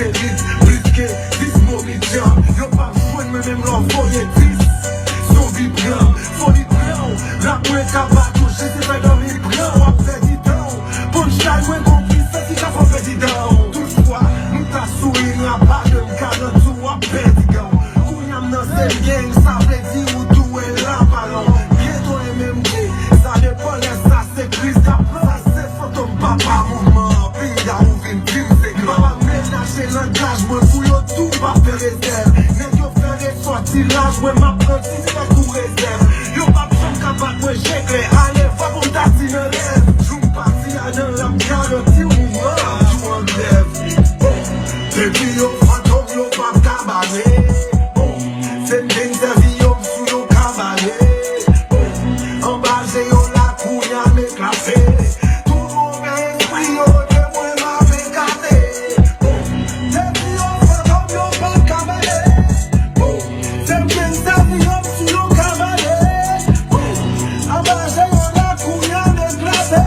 Zélis, brisqué, 10 Mauritian. Yo pas joué, mais même l'envoyer 10. Zombie blanc, folie blanc. La mouette capable de toucher, c'est pas dans les blancs. Après dit down, punchline, ouais, compris, ça c'est qu'à faire petit down. Toutefois, nous t'a souri, n'a pas de m'carre, tout à petit down. Kouyam dans cette gang, ça veut dire où tout est là, ballon. Bientôt les mêmes qui, ça dépend, ça c'est Christ d'apprend. Ça c'est fantôme, papa, maman, puis y'a ouvert une pile, c'est grand. Papa, ménager l'engage, moi, fouille tout, pas faire réserve. N'est-ce que faire des sorties là, ouais, m'apprenti, c'est la tout réserve. Yo, pas besoin de capable, moi, j'ai clé, allez, va pour t'attiner rêve. Joue parti à dans la garantie, ou moi, joue en grève. Depuis yo, fantôme, yo, pas cabaret. C'est une gang de vie, yo, sous yo, cabaret. En bas, j'ai yo, la couille, m'éclaté. Tout le monde est esprit, yo, de moi, m'a bécaté. Depuis yo, fantôme, yo, pas cabaret. C'est une gang de vie, yo, sous yo, cabaret. En bas, j'ai yo, la couille, m'éclaté.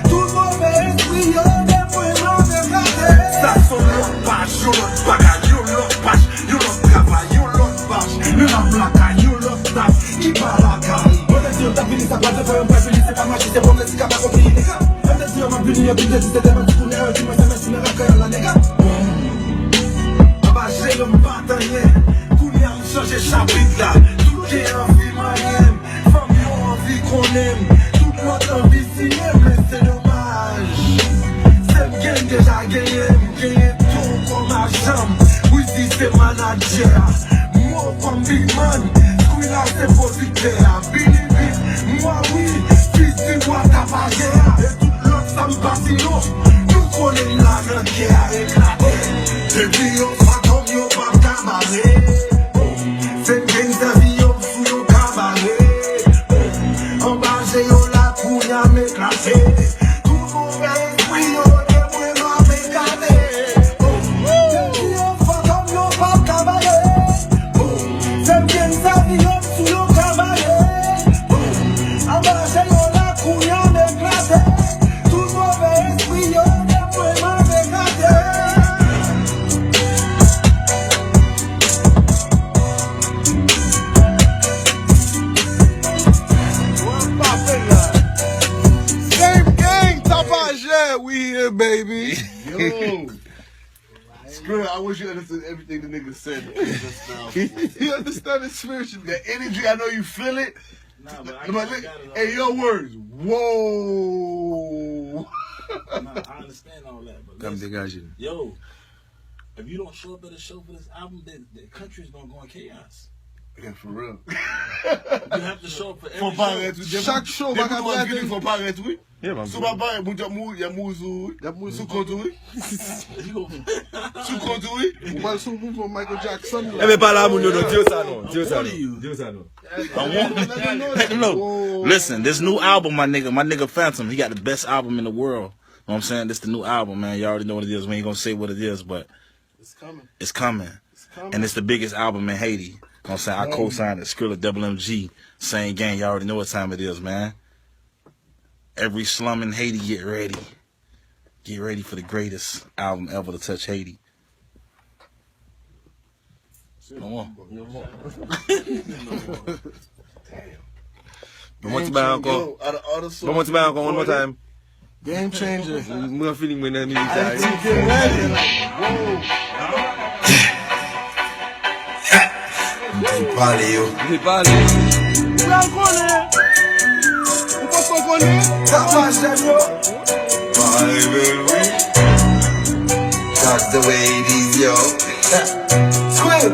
Tout le monde est esprit, yo, de moi, m'a bécaté. Ça sonne l'autre page, yo, l'autre bagage, yo, l'autre page, yo, l'autre travail, yo, l'autre page. Le la plaque, yo, l'autre tasse, qui parle à Cali. On est sûr, t'as fini, ça doit te faire un peu fini, c'est pas marché, c'est bon, mais c'est qu'à pas compris, les gars. On est sûr, ma plus, y'a plus de si c'était pas du tout, tu m'as jamais su, mais recueillant la nègre. Ah bah, j'ai le bataillé, Kounia me change chapitre là. Tout qui est envie, moyenne, famille ont envie qu'on aime. Tout notre envie, si aime, mais c'est dommage. C'est me gagne déjà gagné tout comme ma jambe. Oui, si c'est manager, moi comme big man. Là c'est producteur, Billy Beat, moi oui, fils du roi Tabagea. Et toute l'autre ça me vacillon, nous connaissons la gueule qui a éclaté. Depuis yo, fantôme yo, pas cabaret. C'est une gang de vie yo, sous yo cabaret. En bas j'ai yo, la couille à m'éclater. Tout le monde est esprit yo, de moi m'a bécaté. Depuis yo, fantôme yo, pas cabaret. C'est une gang de vie yo, we here, baby. Yo. Screw it, I wish you understood everything the nigga said. You understand it spiritually. The energy, I know you feel it. Nah, but hey, your words. Whoa. Nah, I understand all that. But listen, yo, if you don't show up at a show for this album, then the country's gonna go in chaos. Yeah, for real. You have to show up for every show. Chaque show, va il faut paraître, oui. Yeah, man. Sous papa, il y a Mouzou, sous compte, oui. Sous compte, oui. On va le souvenir pour Michael Jackson. Eh mais pas là, mon Dieu ça non. Dieu ça non. No. Listen, this new album, my nigga Phantom, he got the best album in the world. You know what I'm saying? This the new album, man. You already know what it is. We ain't gonna say what it is, but it's coming. It's coming. And it's the biggest album in Haiti. You know what I'm saying? I co-signed it. Skrilla Double MG. Same gang. Y'all already know what time it is, man. Every slum in Haiti, get ready. Get ready for the greatest album ever to touch Haiti. No more. Vamos back encore. Vamos back encore one more time. Game changer. We're feeling when enemy Get ready. Whoa. Di pali. That's the way it is, yo. Squid.